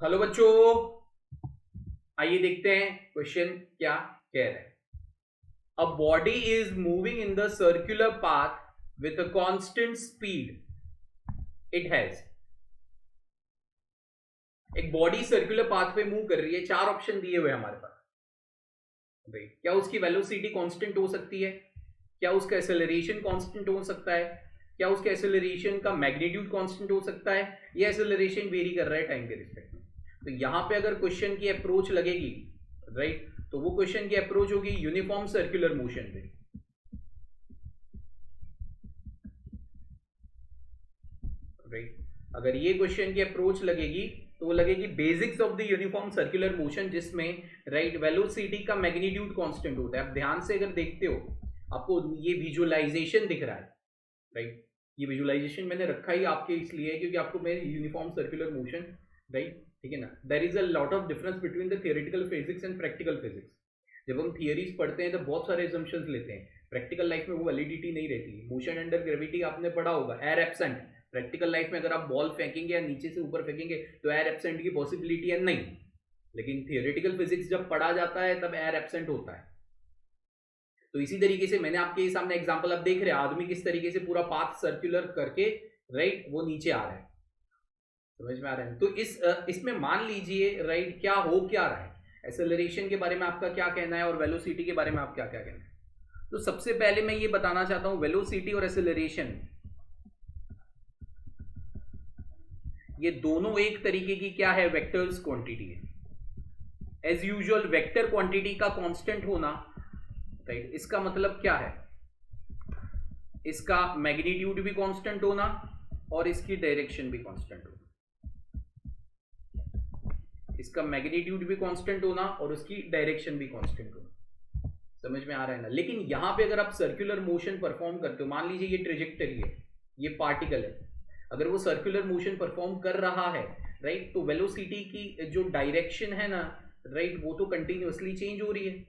Hello बच्चों, आइए देखते हैं क्वेश्चन क्या कह रहा है। A body is moving in the circular path with a constant speed it has. एक बॉडी सर्कुलर पाथ पे मूव कर रही है, चार ऑप्शन दिए हुए हमारे पास। भाई क्या उसकी वेलोसिटी कांस्टेंट हो सकती है, क्या उसका एक्सेलरेशन कांस्टेंट हो सकता है, क्या उसके एक्सेलरेशन का मैग्नीट्यूड कांस्टेंट हो सकता है, या एक्सेलरेशन वेरी कर रहा है टाइम के रिस्पेक्ट में। तो यहां पे अगर क्वेश्चन की अप्रोच लगेगी, राइट, तो वो क्वेश्चन की अप्रोच होगी यूनिफॉर्म सर्कुलर मोशन पे। राइट, अगर ये क्वेश्चन की अप्रोच लगेगी तो वो लगेगी basics of the uniform circular motion, जिसमें राइट वेलोसिटी का मैग्नीट्यूड कांस्टेंट होता है। आप ध्यान से अगर देखते हो, आपको ये विजुअलाइजेशन दिख रहा है, राइट, ये विजुअलाइजेशन मैंने रखा ही आपके इसलिए क्योंकि आपको मैं यूनिफॉर्म सर्कुलर मोशन, राइट, ठीक है ना। There is a lot of difference between the theoretical physics and practical physics. जब हम थियरीज पढ़ते हैं तो बहुत सारे assumptions लेते हैं, प्रैक्टिकल लाइफ में वो वैलिडिटी नहीं रहती। मोशन अंडर ग्रेविटी आपने पढ़ा होगा, एयर एब्सेंट। प्रैक्टिकल लाइफ में अगर आप बॉल फेंकेंगे या नीचे से ऊपर फेंकेंगे तो एयर एब्सेंट की पॉसिबिलिटी है नहीं, लेकिन थियोरेटिकल फिजिक्स जब पढ़ा जाता है तब एयर एब्सेंट होता है। तो इसी तरीके से मैंने आपके सामने एग्जांपल, अब देख रहे हैं आदमी किस तरीके से पूरा पाथ सर्कुलर करके, राइट, वो नीचे आ रहा है। समझ में आ रहा है? तो इसमें मान लीजिए, राइट, क्या हो क्या रहा है, एक्सेलरेशन के बारे में आपका क्या कहना है और वेलोसिटी के बारे में आप क्या क्या कहना है। तो सबसे पहले मैं ये बताना चाहता हूं, वेलोसिटी और एक्सेलरेशन ये दोनों एक तरीके की क्या है, वेक्टर्स क्वांटिटी है। एज यूजुअल वेक्टर क्वांटिटी का कांस्टेंट होना, राइट, इसका मतलब क्या है, इसका मैग्नीट्यूड भी कांस्टेंट होना और इसकी डायरेक्शन भी कांस्टेंट होना। इसका मैग्नीट्यूड भी कांस्टेंट होना और उसकी डायरेक्शन भी कांस्टेंट होना। समझ में आ रहा है ना। लेकिन यहां पे अगर आप सर्कुलर मोशन परफॉर्म करते हो, मान लीजिए ये ट्रेजेक्टरी है, ये पार्टिकल है, अगर वो सर्कुलर मोशन परफॉर्म कर रहा है, राइट, तो वेलोसिटी की जो डायरेक्शन है ना, राइट, वो तो कंटिन्यूअसली चेंज हो रही है।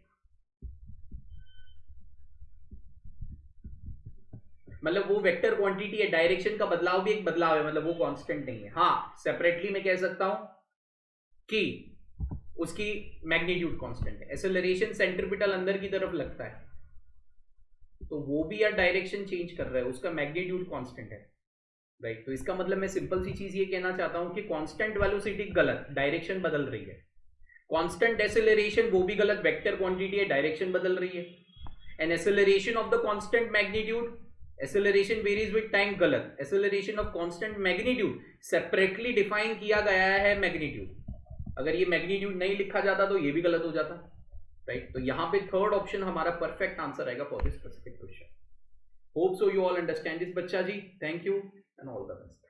मतलब वो वेक्टर क्वांटिटी है, डायरेक्शन का बदलाव भी एक बदलाव है, मतलब वो कांस्टेंट नहीं है। हाँ, सेपरेटली मैं कह सकता हूं कि उसकी मैग्नीट्यूड कांस्टेंट है। एक्सेलरेशन सेंट्रीपिटल अंदर की तरफ लगता है तो वो भी यार डायरेक्शन चेंज कर रहा है, उसका मैग्नीट्यूड कांस्टेंट है, राइट। तो इसका मतलब मैं सिंपल सी चीज ये कहना चाहता हूं कि कांस्टेंट वेलोसिटी गलत, डायरेक्शन बदल रही है। कांस्टेंट एक्सेलरेशन वो भी गलत, वेक्टर क्वांटिटी है, डायरेक्शन बदल रही है। And acceleration of the constant magnitude, acceleration varies with time, गलत। Acceleration of constant magnitude separately define किया गया है मैग्नीट्यूड, अगर ये मैग्नीट्यूड नहीं लिखा जाता तो ये भी गलत हो जाता, राइट। तो यहां पे थर्ड ऑप्शन हमारा परफेक्ट आंसर आएगा for this specific question. Hope so you all understand this बच्चा जी। Thank you and all the best.